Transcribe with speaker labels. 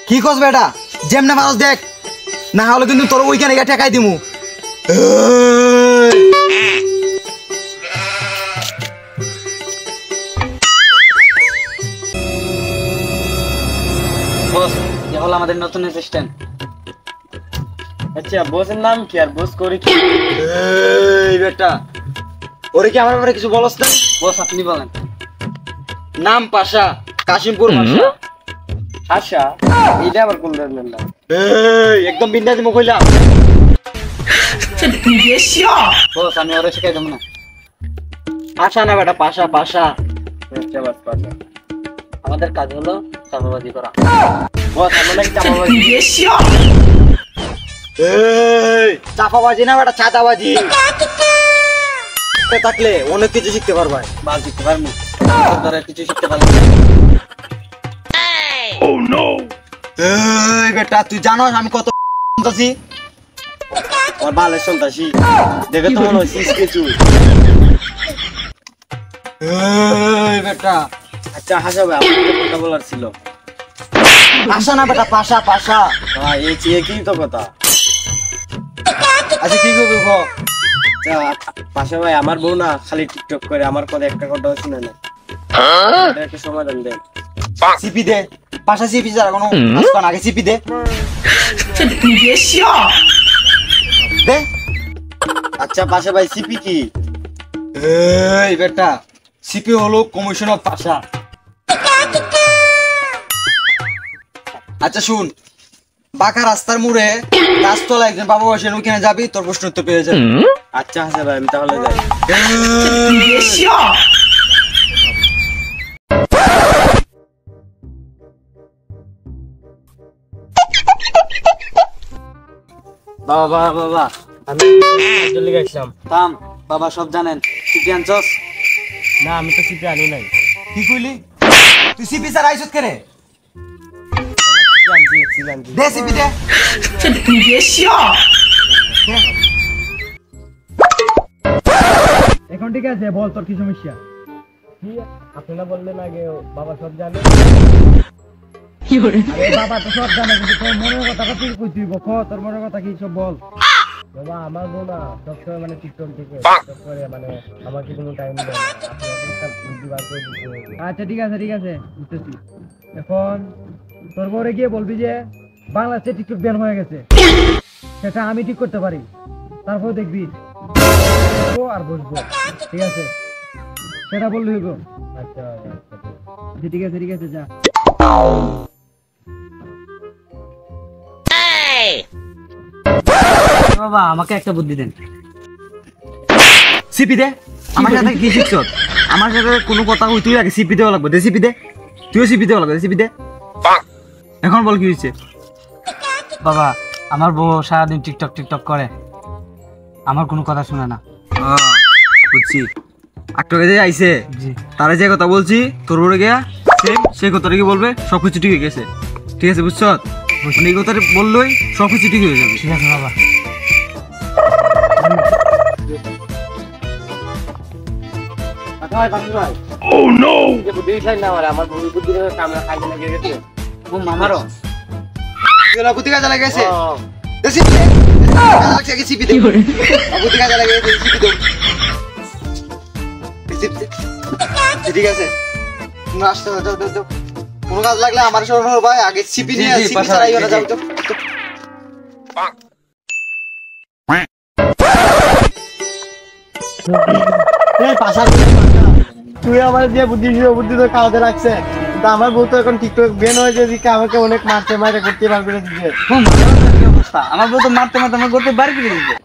Speaker 1: কি কস বেটা যেমনে মানুষ দেখ না হলে কিন্তু তোর ওইখানে গিয়ে ঠেকাই দিমু।
Speaker 2: বস এ হলো আমাদের নতুন অ্যাসিস্ট্যান্ট। আচ্ছা বসের নাম কি আর বস করে কি?
Speaker 1: এই বেটা ওরে কি আমার ব্যাপারে কিছু বলস না?
Speaker 2: বস আপনি বলেন।
Speaker 1: নাম পাশা, কাশিমপুর পাশা।
Speaker 2: আশা এইটা আবার কোন ধরনের নাম?
Speaker 1: এই একদম বিন্দা দিমু কইলাম।
Speaker 2: বস আমি ওরে শিখাই দেব না।
Speaker 1: পাশা না বেটা পাশা পাশা।
Speaker 2: আচ্ছা বস পাশা। আমাদের কাজ হলো চাপাবাজি করা। বস আমরা নাকি চাপাবাজি?
Speaker 1: এই চাপাবাজি না বেটা ছাতাবাজি। থাকলে অনেক কিছু শিখতে পারবা।
Speaker 2: বাল শিখতে পারবো ধরে কিছু শিখতে পারবো।
Speaker 1: Oh no! এই বেটা তুই জানোস আমি কত আছি?
Speaker 2: ওর বালের সন্তাসী দেখে তো মনে হচ্ছে কিছু।
Speaker 1: এই বেটা
Speaker 2: আচ্ছা হাসাবে আপনাকে কথা বলার ছিল।
Speaker 1: পাশা না বেটা পাশা পাশা।
Speaker 2: হ্যাঁ এই কি তো কথা।
Speaker 1: আচ্ছা কি করবি ক?
Speaker 2: পাশা ভাই আমার বউ না খালি টিকটক করে, আমার কথা একটা কথা শুনে না। একটা সমাধান দেন।
Speaker 1: সিপি দে পাশা সিপি যারা কোনো আসতো না আগে সিপি দে দে।
Speaker 2: আচ্ছা পাশা ভাই সিপি কি?
Speaker 1: এই বেটা সিপি হলো কমিশন অফ পাশা। আচ্ছা শুন বাঁকা রাস্তার মোড়ে গাছতলা একজন বাবা বসেন ওইখানে যাবি তোর প্রশ্ন উত্তর পেয়ে যাবি।
Speaker 2: আচ্ছা হাসা ভাই আমি তাহলে যাই। বাবা বাবা বাবা আমি চলে গেছিলাম। থাম বাবা সব জানেন। সিপি আনছস? না আমি তো সিপি আনি নাই।
Speaker 1: কি কইলি তুই সিপি স্যার আইছত করে দে সিপি দে। এখন ঠিক আছে বল তোর কি সমস্যা?
Speaker 2: আপনারা বললেন আগে বাবা সব জানে।
Speaker 1: আরে বাবা তো সব জানে কিন্তু তোর মনের কথাটা তুই কই তুই ক তোর মনের কথা কি সব বল।
Speaker 2: বাবা আমার বউ না সবসময় মানে টিকটক থেকে টিকটক করে মানে আমাকে কোনো টাইম দেয় না। আপনি একটা বুদ্ধি বার করে দিতে।
Speaker 1: আচ্ছা ঠিক আছে বুঝতেছি। এখন তোর বউরে গিয়ে বলবি যে বাংলাদেশে টিকটক ব্যান হয়ে গেছে, সেটা আমি ঠিক করতে পারি। তারপর দেখবি আর বসবো, ঠিক আছে? সেটা বললি হইব।
Speaker 2: আচ্ছা
Speaker 1: ঠিক আছে যা।
Speaker 2: বাবা আমাকে একটা বুদ্ধি দেন।
Speaker 1: সিপি দে। আমার সাথে কি শিখছ? আমার সাথে কোনো কথা কই তুই আগে সিপি দেওয়া লাগবে। দে সিপি দে। তুইও সিপি দেওয়া লাগবে। সিপি দে। এখন বল কি হয়েছে?
Speaker 2: বাবা আমার বউ সারাদিন টিকটক করে, আমার কোনো কথা শুনে না।
Speaker 1: বুঝছি। আটকে যে আইছে তারা যে কথা বলছি তোর বড় গিয়া সেম সেই কথাটা কি বলবে সবকিছু ঠিক হয়ে গেছে। ঠিক আছে বুঝছ? এই কথাটা বললেই সবকিছু ঠিক হয়ে যাবে।
Speaker 2: ঠিক আছে বাবা। Oh no! বুদ্ধি চাই না আমার বউ বুদ্ধি কামড়া খাইতে লাগে গেছে। ও মামারও
Speaker 1: এগুলা বুদ্ধি কাজে লাগাইছে। দেশি কাজে লাগছে কি সিপি দে। বুদ্ধি কাজে লাগাইছে সিপি দে। ঠিক আছে তোমরা আসতে দাও। কোনো কাজ লাগলে আমার সরবরাহ ভাই আগে সিপি নিয়ে সিপি ছাড়াই ওরা যাও তো।
Speaker 2: তুই আমার যে বুদ্ধি তো কাউকে রাখছে, কিন্তু আমার বউ তো এখন টিকটক বেন হয়েছে দিকে আমাকে অনেক মারতে করতে পারবে না দিকে। আমার বউ তো মারতে আমার করতে বাড়ি করে দিচ্ছে।